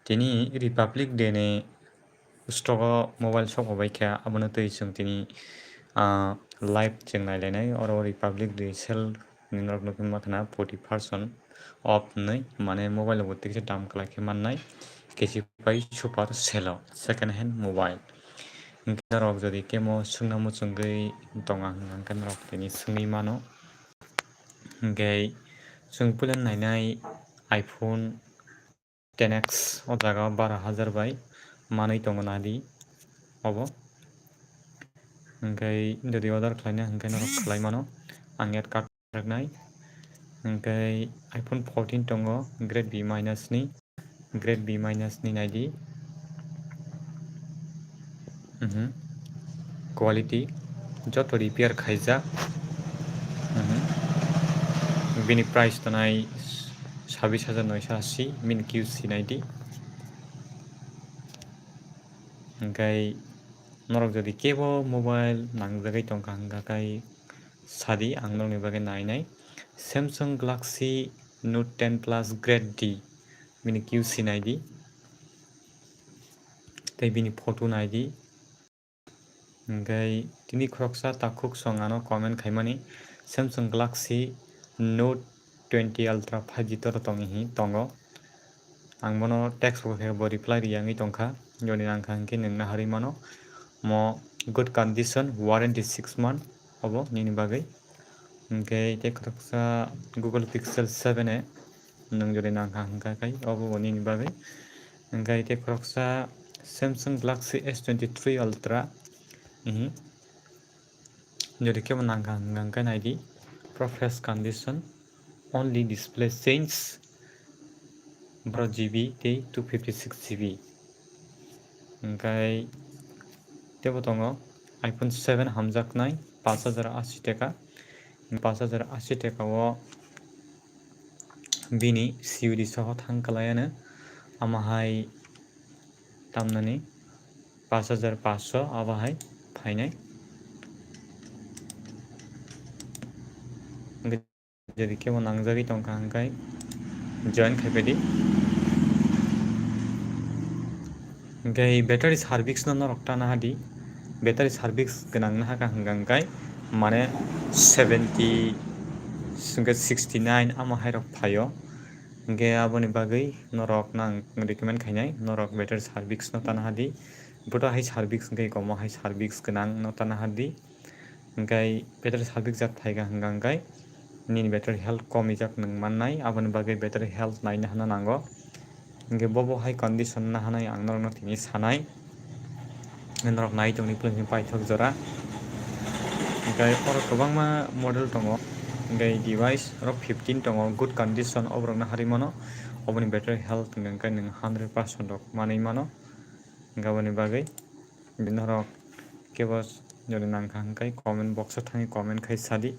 tini Republic Day ni stock mobile shop hobaikha abono tui chung tini live chung nailainai oro Republic Day sale ni norok nukui makhana 40% off nei mane mobile bo tikse dam khlaikhe mannai Casify Super Sale second hand mobile hingke norok jodi kemo sungna muchungui tonga hingke norok tini sungui mano hingke chung puila nainai iPhone 10x o jaga 12,000 bai manui tongo nadi obo hingke jodi order khlaina hingke norok khlai mano ang add card raknai hingke iPhone 14 tongo grade B- ni naidi quality joto repair khaijak bini price tonai 26,980 min QC naidi hingke norok jodi kebo mobile nangjagui tongkha hingkhakai sadi ang norokni bagui nainai Samsung Galaxy Note 10 Plus Grade D bini QC naidi tei bini photo naidi hingke tini khoroksa takhuk song ano comment khaimani Samsung Galaxy Note 20 Ultra 5G tongo ang bono text bo reply riyangui tongkha joni nangkha hingke nungna harui mano mo good condition warranty 6 month obo nini bagui hingke tei khoroksa Google Pixel 7a nung jodi nangkha hingkhakai obo nini bagui hingke tei khoroksa Samsung Galaxy S23 Ultra jodi kebo nangkha hingkha naidi pro fresh condition only display change 12GB tei 256GB hingke tebo tongo iPhone 7 hamjaknai 5,080 taka 5,080 taka o bini COD soho thangkalaiano amahai tamnani 5,500 abahai phainai jodi kebo nangjagui tongkha hingkai join khaipedi hingke battery service no norok tana hadi battery service gwnang na haka hingkai mane 70 69 amahai rok phaio hingke aboni bagui norok nang recommend khainai norok battery service no tana hadi boto hai service hingke komo hai service gwnang no tana hadi hingkai battery service jak phaiga hingkai nini battery health komijak nung mannai aboni bagui battery health naina hana nango hingke bobo hai condition nahanai ang norokno tini sanai norok nai tongni phulang paithak jora hingke oro kwbangma model tongo hingke device rok 15 tongo good condition oborokno harui mano oboni battery health hingkha nung 100% rok manui mano hingke aboni bagui norok kebo jodi nangkha hingkai comment box o thangi comment khai sadi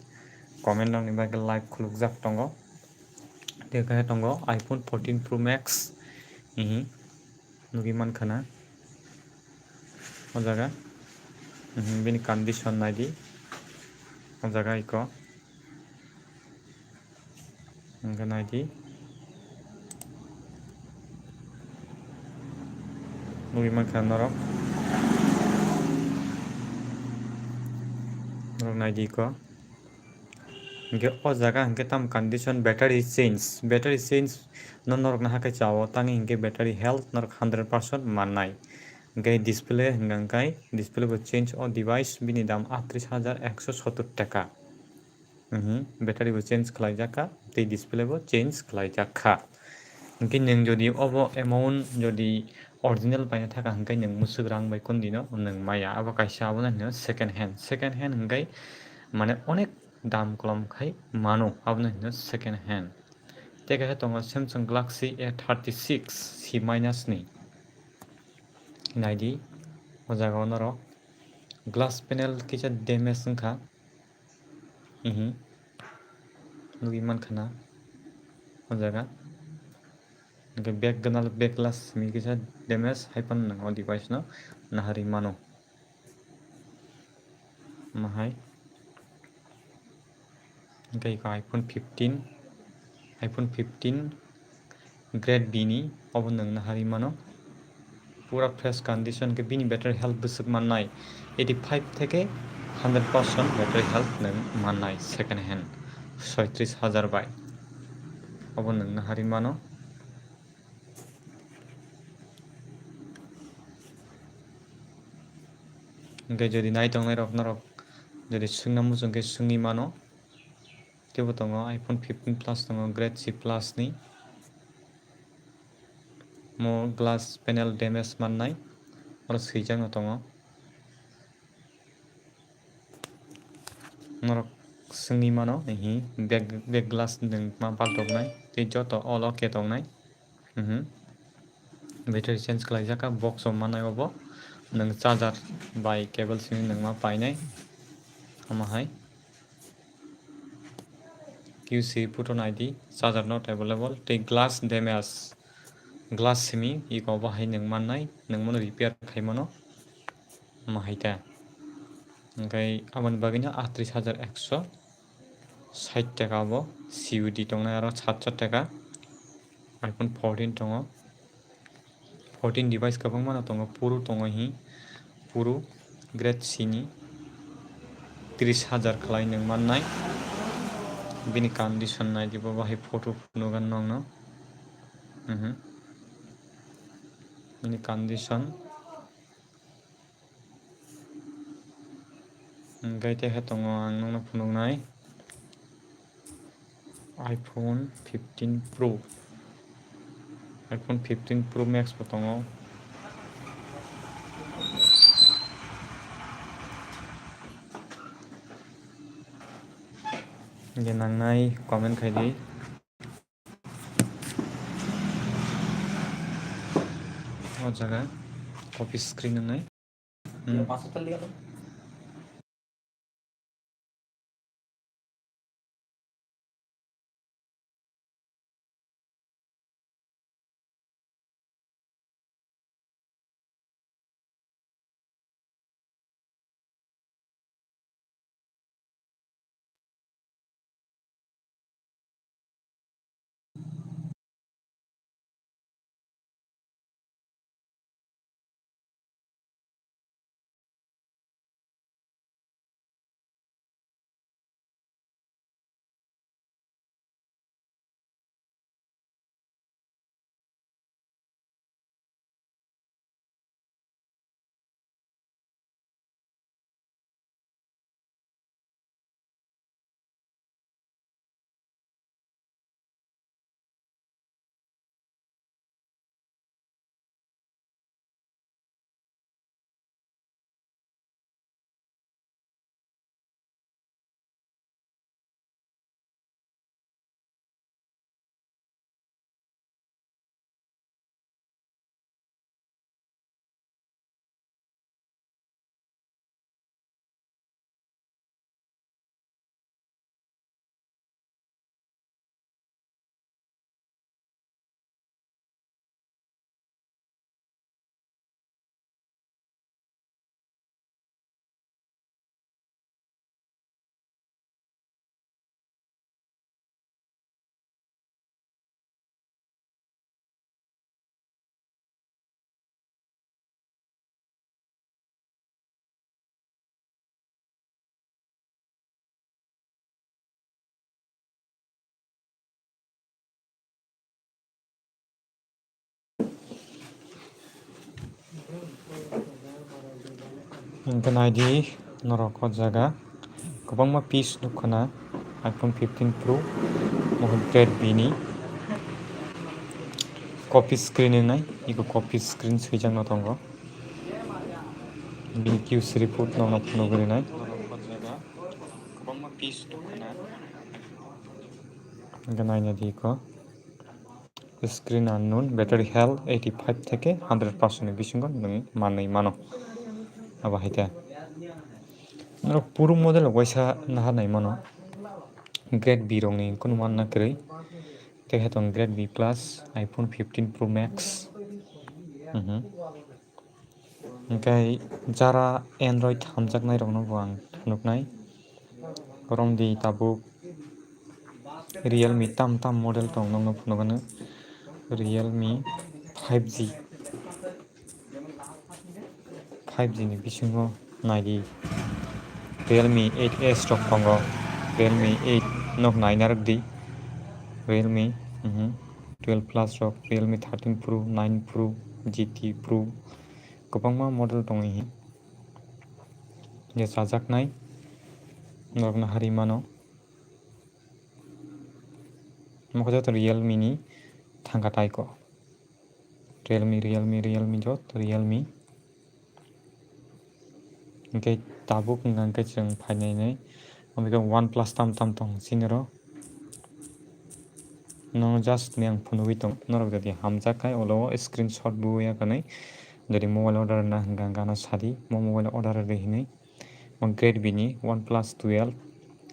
comment rokni bagui like khulukjak tongo tei tongo iPhone 14 Pro Max nugui mankha na o jaga bini condition naidi o jaga iko hingke naidi nugui mankha norok naidi iko hingke o jaga hingke tam condition battery change no norok nahakai chao tangi hingke battery health norok 100% mannai hingke display hingkhakai display bo change o device bini dam 38,170 taka battery bo change khlaijaka tei display bo change khlaijaka hingke nung jodi obo amount jodi original paina thaka hingkai nung musuk rang bai kundi no nung maya abo kaisa abono hino second hand hingkai mane onek dam kolom khai mano abono hino second hand tei kaisa tongo Samsung Galaxy A36 C- ni naidi o jaga o norok glass panel kisa damage wngkha nugui mankha na o jaga hingke back glass ni kisa damage haifano nung o device no naharui mano amahai hingke iko iPhone 15 grade बिनि अब नोंनो हारि मानो पूरा fresh condition के बिनी battery health Basak manai 85 থেকে 100% battery health नों manai second hand 36,000 बाय अब नोंनो हारि मानो ओंखाय जुदि नायथंनाय रक जुदि सोंनामु जोंखे सोंनि मानो थेवबो दङ आइफन 15 प्लस दङ ग्रेड C प्लस नि मो ग्लास पेनेल डैमेज माननाय आरो सैजानो दङ नरक सोंनि मानो हि बेक ग्लास नों मा बालदबनाय ते जत अल अके दंनाय बैटरी चेंज खालायजाका बक्स मानाय अब नों चार्जार बाय केबल सिं नों मा बायनाय हाय QC put on ID charger not available take glass damage glass simi iko bahai nang mannai nang mono repair खालामनो माहायता ओमफ्राय आमोन बागैनो 38,160 टाका अब CUD दंना आरो 700 टाका आइफन 14 दङ 14 डिवाइस गोबां माना दङ पुरु दङ हि पुरु ग्रेड C नि 30,000 खालाय नों माननाय बिनि कंडीशन नायदिबो बाहाय फटो नुगोन नंनो बिनि कंडीशन गायते हे दङ आं नोंनो फुनुंनाय iPhone 15 pro iPhone 15 pro max बो दङ गेनांनाय कमेन्ट खायदि ओ जगह कपि स्क्रीन नंनाय गनायदि नरक जगह गोबां मा पीस दुखना आइफन 15 प्रो महन ग्रेड बिनि कपि स्क्रीन नाय इको कपि स्क्रीन सैजांनो दङ बिनि QC रिपोर्ट नाव फुनुगरिनाय गोबां मा पीस दुखना गनायना दिखो स्क्रीन आननोन बैटरी हेल्थ 85 থেকে 100% बिसिंग नों मानै मानो अब हायता नों पुरु मॉडल वैसा नहानाय मानो ग्रेड बी रंनि कुनु मान नाकरै तेहेतन ग्रेड बी प्लस आइफन 15 प्रो मैक्स ओमफ्राय जारा एंड्रइड हामजाकनाय रंनो आं नुनाय रंदि ताबु रियलमी ताम मॉडल दं नंनो फुनगोन रियेलमि 5G 5Gनि बिथिङाव नायदि रियेलमि 8A स्टक दङ रियेलमि 8 nog नायनारगदि रियेलमि 12 प्लस रक Realme 13 pro 9 pro GT pro गोबां मा मडेल दङ इहि ये जाजाकनाय नरगना हारिमानो मखजात रियेलमिनि थांगाथायखौ रियेलमि जत रियेलमि ओंखाय दाबो बुंनांगौ जों फायनानै ओमफ्राय वन प्लास ताम दं सिनेर' नों जास्ट ने आं फुनुबै दं नरगदि हामजाखाय अलाव screenshot बुयाखै dari mobile order na gana sadi mo mobile order rehini on grade bini OnePlus 12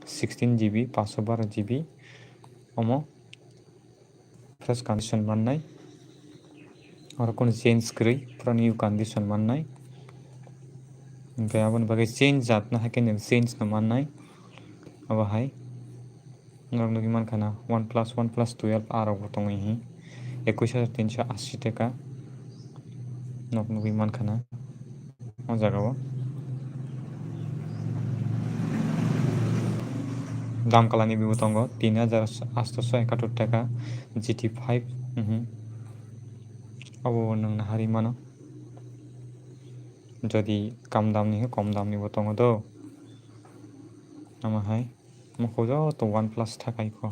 16 GB 512 GB omo fresh condition mannai और कोनो चेंज करै पूरा न्यू कंडीशन माननाय ओमफ्राय आबोन बागै चेंज जातनो हाके नों चेंज न माननाय अब हाय नरगनो गिमान खाना OnePlus 12 आरो दङ इहि 21,380 टाका नरगनो गिमान खाना ओ जागाव दाम कालानि बिबो दङ 3,871 टाका GT5 अब नोंनो हारिमानो যদি কম দামনিबो दङ द नामाहाय मख'जा तो OnePlus थाखायखौ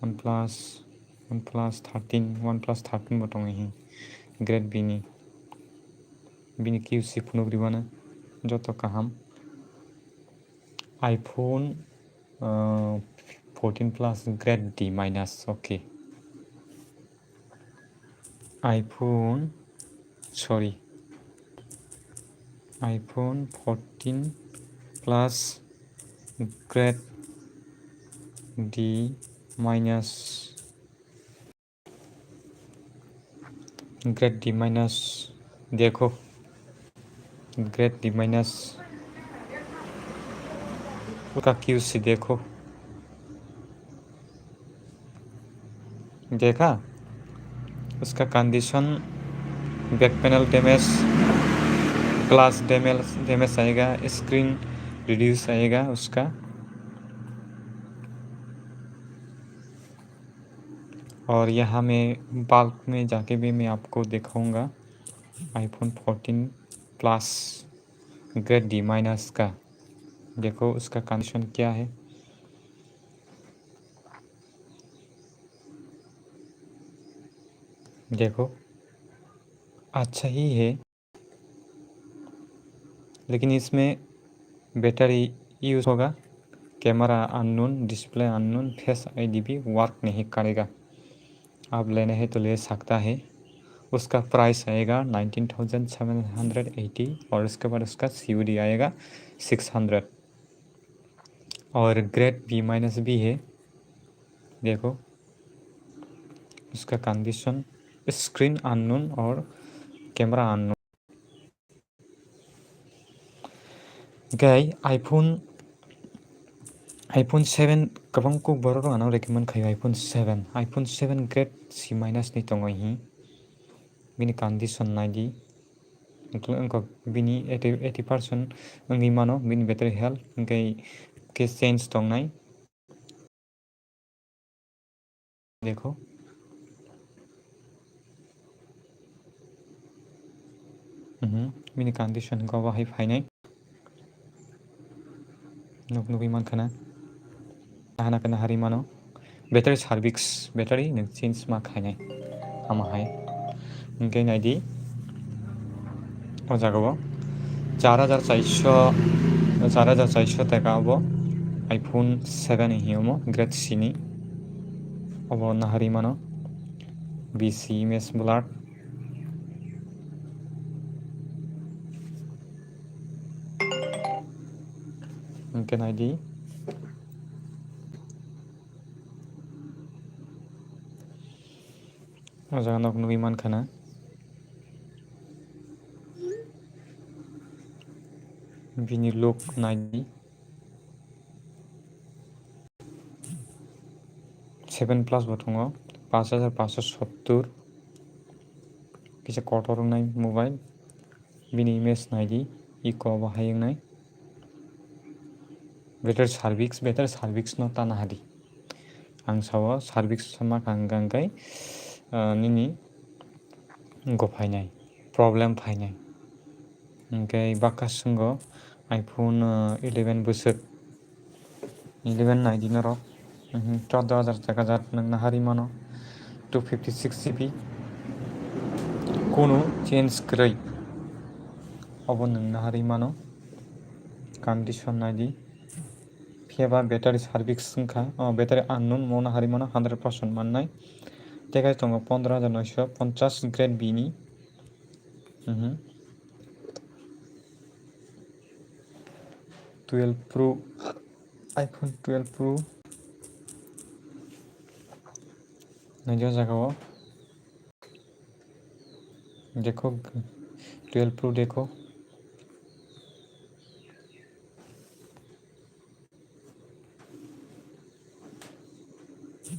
OnePlus 13 बो दङ इहि ग्रेड बिनि QC फुनुग्रिबानो जत काहाम iPhone 14 Plus grade D minus okay iPhone 14 Plus grade D minus देखो ग्रेड D माइनस उसका QC देखो देखा उसका condition back panel damage glass damage आएगा स्क्रीन रिड्यूस आएगा उसका और यहाँ मैं बल्क में जाके भी मैं आपको दिखाऊंगा iPhone 14 plus grade D minus का देखो उसका कंडीशन क्या है देखो अच्छा ही है लेकिन इसमें बैटरी यूज़ होगा camera unknown display unknown face ID भी वर्क नहीं करेगा आप लेने हैं तो ले सकता है उसका प्राइस आएगा 19,780 और उसके बाद उसका COD आएगा 600 और ग्रेड B माइनस भी है देखो उसका कंडीशन स्क्रीन अननोन और कैमरा अननोन गई iPhone 7 गोबां kokborok आनाव रेकमेंड खायो iPhone 7 ग्रेड C माइनस नि दङ इहि बिनि कंडीशन नायदि बिनि 80% अंगि मानो बिनि बैटरी हेल्थ ओंखाय के चेंज दंनाय देखो बिनि कंडीशन गावा हाय फायनाय नुगि मानखाना हाना kana हारिमानो बैटरी सर्विस बैटरी नों चेंज मा खायनाय हामाहाय ओंखाय नायदि ओ जागाव 4,400 टाका अब iPhone 7 हिमो ग्रेड C नि अब नाहारिमानो BC इमेज ब्लार ओंखाय नायदि जागाव नुगि मानखाना बिनि लुक नायदि 7 प्लस बो दङ 5570 kisa kotor nai mobile bini image naidi iko bahayang nai better service no tana hadi ang sawo service sama kangkai nini go phainai problem phainai hingkai bakasungo iPhone 11 busuk 11 naidi norok 14,000 taka jat nangna hari mano 256 GB kuno change krai obo nangna hari mano condition naidi pheba battery service sungkha battery unknown mona hari mano 100% mannai tegai tongo 15,950 grade B ni 12 Pro iPhone 12 Pro naija jagao देखो 12 Pro देखो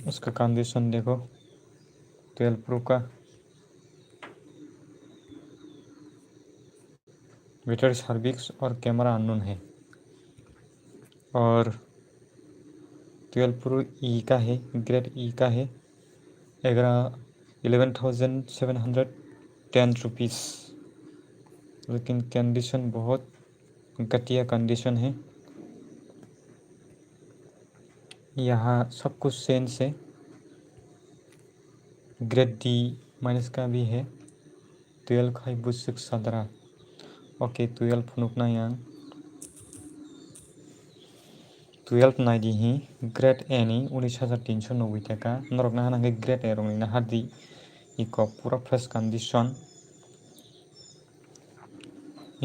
उसका condition देखो 12 Pro का battery service और camera unknown है और 12 Pro E का है grade E का है 11,710 rupees लेकिन कंडीशन बहुत घटिया कंडीशन है यहाँ सब कुछ सेंस है ग्रेड D माइनस का भी है 12 खाई बुसुक सदरा okay 12 फुनुकना yang 12 Nayudu Hi grade A नि 19,390 टाका नरकना हानांगे ग्रेड ए रंगना हादी इको पूरा फ्रेश कंडीशन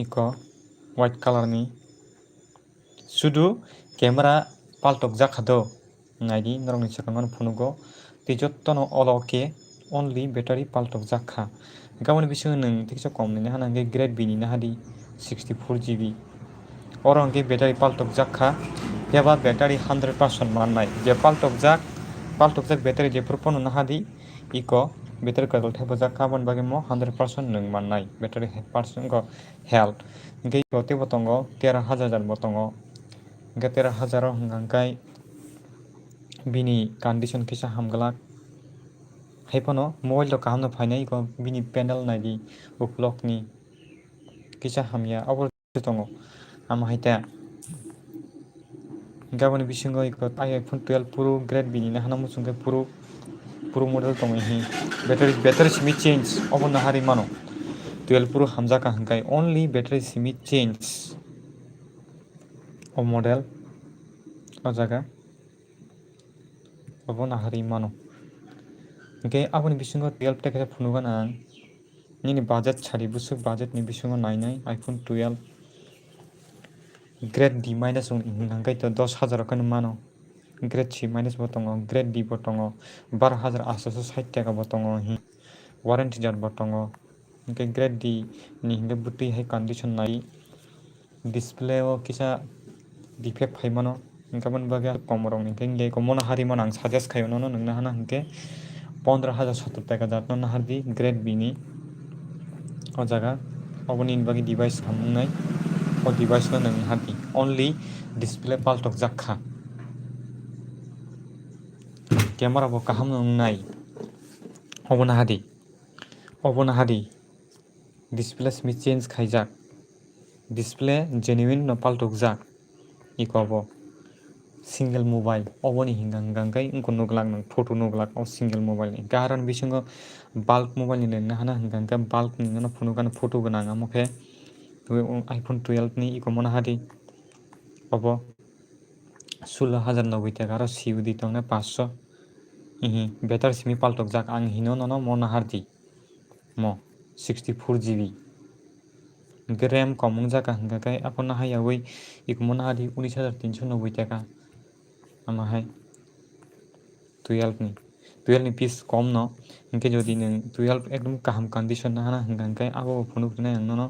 इको व्हाइट कलर नि सुदु कैमरा पाल्टक जाखादो नाइडी नरकनि सकमान फुनुगो तिजत्तनो अलोके ओनली बैटरी पाल्टक जाखा गावनि बिसो नों थिकस कम नि हानांगे ग्रेड बी नि हादी 64 GB और अंगे बैटरी पाल्टक जाखा याबा बैटरी 100% माननाय जे पाल्टक जाक बैटरी जे प्रपन हादी इको बैटरी कदल थेबो जाक काबन बागे मो 100% नों माननाय बैटरी पर्सन को हेल्थ गे गते बतंगो 13,000 बतंगो गे 13,000 हंगांकाय बिनी कंडीशन किसा हामगला हाइफनो मोबाइल तो काम न फाइनाय को बिनी पैनल नायदी उपलॉक नि किसा हामिया अबर तंगो आम हाइता गाबोन बिसिंगो इको iPhone 12 Pro ग्रेड B नि हाना मुसुंगे Pro मॉडल तंगो ही बैटरी सिमी चेंज अबन हारि मानो 12 Pro हामजा का हंगाय ओनली बैटरी सिमी चेंज ओ मॉडल ओ जगह अबन हारि मानो ओके आबन बिसिंगो 12 टेके फुनुगन आं निनि बजेट छारि बुसुक बजेट नि बिसिंगो नायनाय iPhone 12 ग्रेड D माइनस हंगाय तो 10,000 कन मानो ग्रेड C माइनस बतंगो ग्रेड D बतंगो 12,860 टाका बतंगो ही वारंटी जार बतंगो ओके ग्रेड D नि हिंगे बुटी है कंडीशन नाई डिस्प्ले ओ किसा डिफेक्ट फाइमानो गाबोन बागे कम रंग हिंगे को मन हारि मन आं सजेस्ट खायोनो नोंना हाना हिंगे 15,070 टाका जातनो हारदी ग्रेड B नि ओ जगह अबनि बागे डिवाइस खामनाय ओ डिवाइस न नों हारदी ओनली डिस्प्ले पाल्टक जाखा कैमरा बो कहम नाय अबन हादी डिस्प्ले स्मी चेंज खाइजाक डिस्प्ले जेन्युइन न पाल्टक जाक इकोबो सिंगल मोबाइल अबनि हिंगांगांगाय उनको नुगलाक नों फोटो नुगलाक ओ सिंगल मोबाइल नि कारण बिसंगो बल्क मोबाइल नि नोंना हाना हिंगांगा बल्क नि न फुनुगान फोटो गनांगा मखे iPhone 12 नि इको मन हादी अबो 16,090 टाका र सीबी तंगने 500 इही बेटर सिमी पाल्टक जाक आं हिनो ननो मन हारदी मो 64 GB ग्रेम कमंग जाका हंगाकाय अपन हायावै इको मन हादी 19,390 टाका आमाहाय 12 नि पीस कम न इनके जदि नों 12 एकदम काहाम कंडीशन ना हाना हंगाकाय आबो फुनुकनाय आं ननो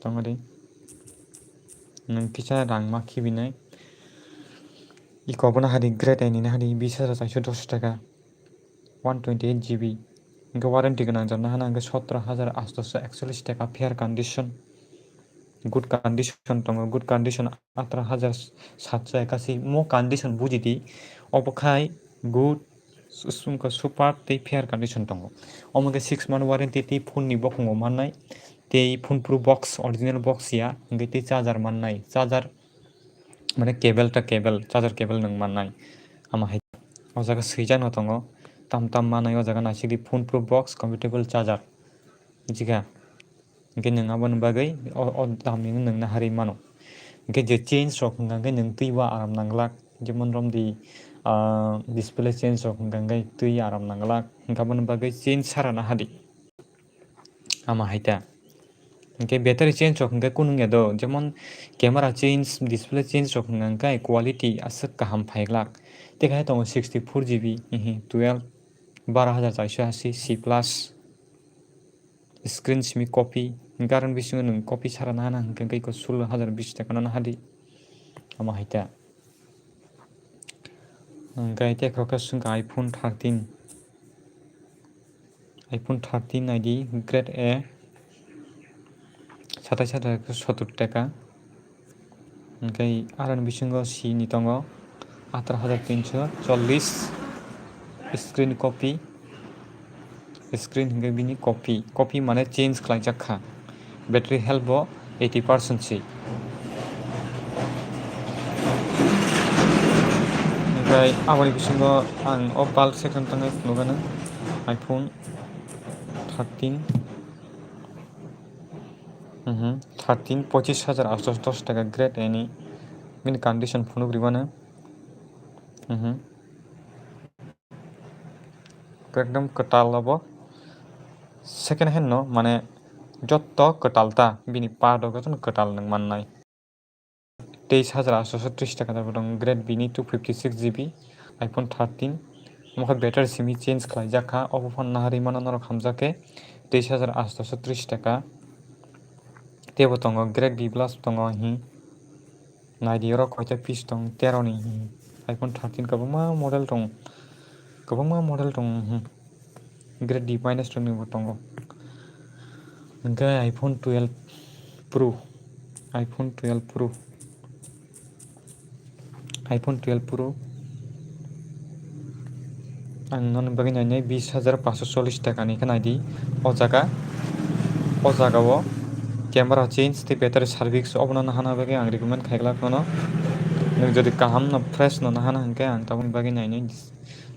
तंगदि नों किसा रां माखि बिनाय इक'आवबो हादि ग्रेड आइनि हादि 20,410 टाका 128 GB इनका वारेंटी गोनां जानो हाना 17,841 टाका फेयर कंडीशन गुड कंडीशन दङ गुड कंडीशन 18,781 मो कंडीशन बुजिदि अबखाय गुड सुमका सुपार ते फेयर कंडीशन दङ अमगे 6 month वारेंटी ते फोन नि बखंगो माननाय ते phone proof box original box या इंगे ते चार्जर माननाय चार्जर माने केबल ता केबल चार्जर केबल नों माननाय आमा हाय ओ जागा सैजानो दङ ताम ताम मानाय ओ जागा नासिदि phone proof box comfortable charger जिगा इंगे नङाबो बागै ओ दामनि नोंना हारि मानो इंगे जे चेंज रक इंगे नों तैवा आराम नांगलाक जेमन रमदि डिस्प्ले चेंज रक इंगे तै आराम नांगलाक इंगाबो बागै चेंज साराना हादि आमा हायता इंगे बैटरी चेंज रक इंगे कुनुंगे दो जेमन कैमरा चेंज डिस्प्ले चेंज रक इंगे क्वालिटी असक गाहाम फाइगलाक देखाय दङ 64 GB 12 12,480 C प्लस स्क्रीन सिमी कॉपी गारन बिसिङो नों कॉपी साराना हाना इंगे गैको 16,020 टाका नाना हादि आमा हायता इंगे तेखोका सुंका आईफोन 13 आईडी ग्रेड ए 27,070 टाका इंगे आरन बिसिङो सी नि दङ 18,340 स्क्रीन कॉपी स्क्रीन इंगे बिनि कॉपी माने चेंज खालायजाखा बैटरी हेल्थ 80% सी इंगे आवानि बिसिङो आं ओ बाल्क सेक्शन थांनाय नुगानो आईफोन 13 25,810 टाका ग्रेड एनि बिनि कंडीशन फुनु ग्रिबानो एकदम कटाल अब सेकेंड हैंड नो माने जत्तो कटालता बिनि पार्ट होगन कटाल नों माननाय 23,830 टाका दं ग्रेड बिनि 256 GB आईफोन 13 मखा बैटरी सिमी चेंज खालायजाखा अब फन नाहारि मानो नर खामजाके 23,830 टाका तेबो दङ ग्रेड बी प्लस दङ हि नाइडियर खयथा पिस दं 13 नि आईफोन 13 गोबां मडेल दं ग्रेड डी माइनस दङ ओमफ्राय आईफोन 12 प्रो आं नन बागै नायनाय 20,540 टाकानि नायदि ओ जागाव कैमरा चेंज ते बैटरी सर्विस अबना हाना बागै आं रिकमेंड खायग्ला कोनो नों जदि काहाम न फ्रेश न हाना हंके आं ताबुन बागै नायनाय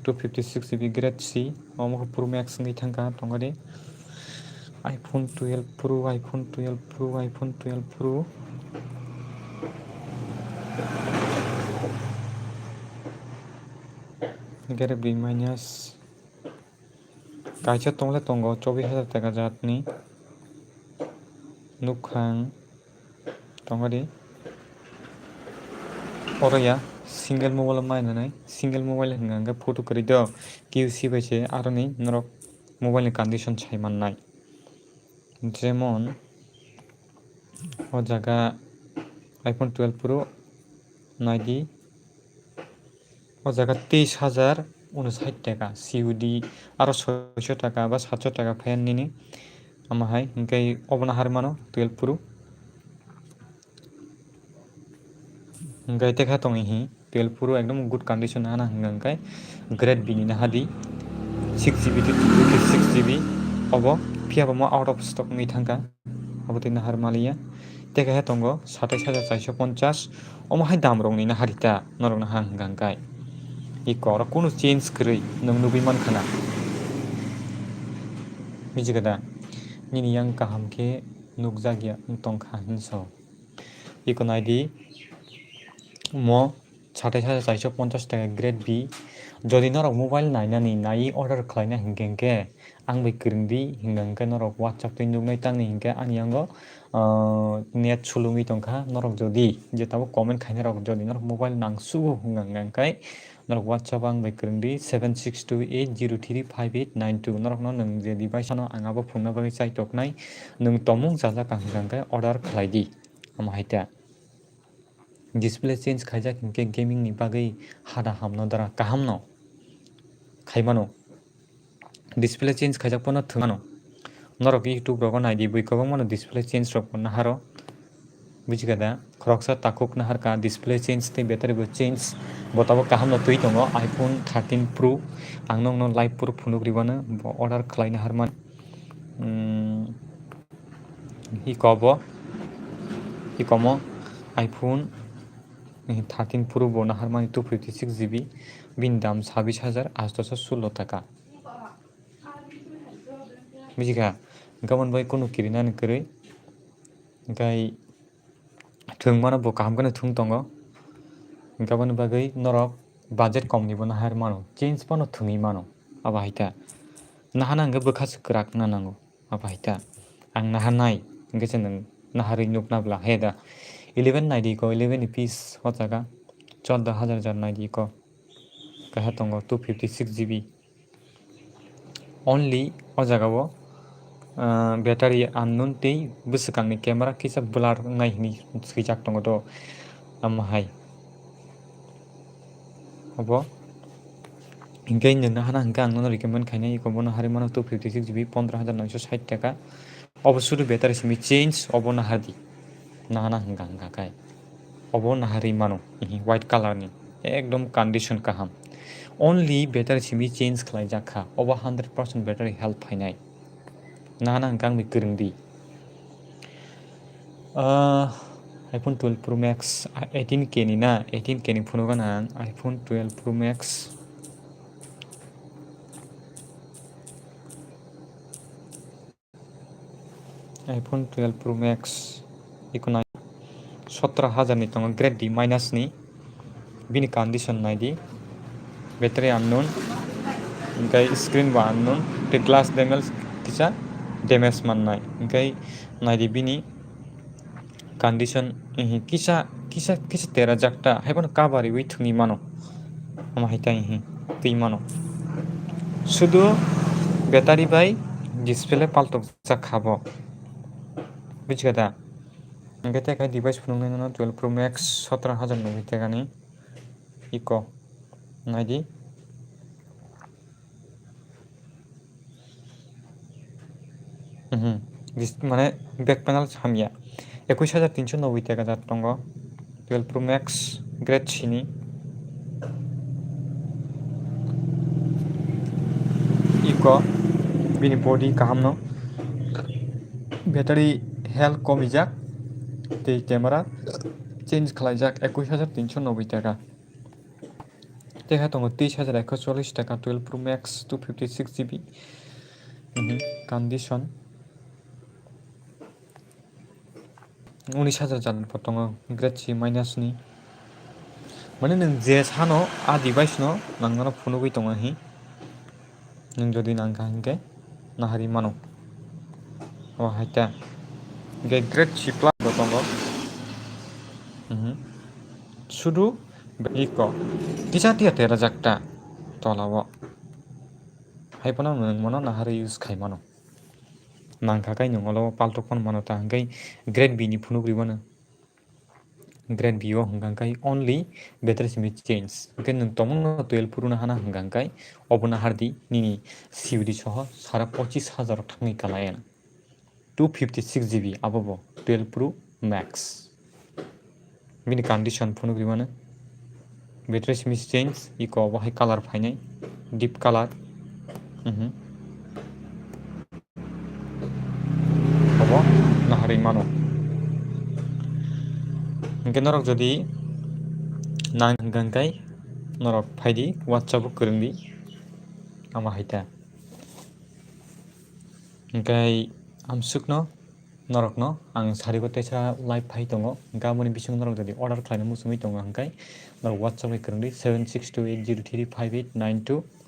256 GB ग्रेड सी अमको प्रो मैक्स नगै थांका दंगदि iPhone 12 pro grade B minus कायचा तंगले तंगो 24,000 टाका जातनि नुखां दंगदि औरया सिंगल मोबाइल हंगा फोटो करिदो किउसी बाइसे आरनि नरक मोबाइल कंडीशन सायमाननाय जेमन ओ जागा आईफोन 12 प्रो नायदि ओ जागा 23,059 टाका सीयूडी आरो 600 टाका बा 700 टाका फैन निनी आमाहाय इंकाय अबना हारमानो 12 प्रो इंकाय तेखा तंग हि 12 प्रो एकदम गुड कंडीशन हाना हंगाय ग्रेड बी नि हादि 6 GB to 256 GB अब फियाबा मो आउट अफ स्टक नगै थांका अब तिना हारमालिया तेखा तंग 27,450 अमाहाय दाम रंनि ना हारिता नरना हांगांकाय इको आरो कुनु चेंज करै नों नुबि मानखाना मिजिगदा निनि आं काहामके नुकजागिया तंखा हिंसो इको नायदि मो 27,450 टाका ग्रेड बी जदि नरक मोबाइल नायनानै अर्डर खालायना हिंगेंके आं बै गोरोंदि हिंगेंके नरक WhatsApp ते नुनाय तांनि हिंगे आंनि आंगो नेट सुलुङै तंखा नरक जदि जेताबो कमेन्ट खायना रक जदि नरक मोबाइल नांसुगु हिंगांगांखाय नरक WhatsApp आं बै गोरोंदि 7628035892 नरक नों जे डिभाइसनो आंगाबो फुंना बागै चाइटकनाय नों तमुं जाजा काहिंगांखाय order खालायदि आमाहायता display change khaijak hinkhe gaming ni bagui hada hamno dara kaham no khaimano display change khaijak pono thwngmano norok youtube rogo naidi bui kwbangmano display change rok naharo bujikhada khoroksa takuk naharka display change tei battery bo change botabo kaham no tui tongo iphone 13 pro ang no live pro phunuk ribano bo order khlaina harman hikomo iphone 13 pro bo naharmani 256GB bini dam 26,816 taka bujikha gamon bai kono kirinani kwrui gai thwngmano bo kaham kheno thwng tongo gaboni bagui norok budget kom ni bo nahar mano change pono thwngui mano abo haita nahana hingke bwkhasuk kwrak nanango abo haita ang nahanai hingke chwng naharui nuknabla heda 11 naidi ko 11 ni piece o jaga 14,000 naidi ko kaha tongo 256GB only o jagao battery unknown tei bwswkangni camera kisa blur ngai hini swijak tongo do amahai abo hingke nung nahana hingke ang no recommend khainai iko bono hari mano 256GB 15,960 taka obo sudu battery simi change obo nahadi nahana hingka kai obo nahari mano white color ni ekdom condition kaham only battery simi change khlaijak kha obo 100% battery health phainai nahana hingka ang kwrwngdi iphone 12 pro max 18K ni na 18K ni phunugan ang iphone 12 pro max iphone 12 pro max ikona 17,000 ni tongo grade D minus ni bini condition naidi battery unknown hingkai screen bo unknown tei glass damage kisa damage mannai hingkai naidi bini condition kisa terajakta haibono cover iwi thungui mano ama haitai tui mano sudu battery bai display paltok jakhabo bujikhada hingke tekai device phunuknai no 12 pro max 17,000 ni tekani iko naidi mane back panel hamya 21,390 taka jat tongo 12 pro max grade C ni iko bini body kaham no battery health komijak tei camera change khlaijak 21,390 taka teha tongo 23,140 taka 12 pro max 256GB condition 19,000 jan tongo grade C minus ni mane nung je sano a device no nangno phunugui tongo nung jodi nangkha hingke nahari mano o haita grade C plus bo tongo sudu iko kisa terajakta tolao haibona nung mono nahari use khaimano nangkha kai nung olo paltok pon mano ta hingkai grade B ni phunuk ribano grade B o hingkai only battery simi change hingkai nung tomung 12 pro na hana hingkai obona hardi nini COD soho sara 25,000 thangui kalayan 256GB abobo 12 pro max bini condition phunuk ribano battery simi change iko obo hai color phainai deep color obo nahari mano hingke norok jodi nang hingkai norok phaidi whatsapp o kwrwngdi ama haita hingkai amsukno norok no ang sariko teisa live phai tongo gamoni bisingo norok jodi order khlaina muchungui tongo hingkai norok whatsapp bai kwrwngdi 7628035892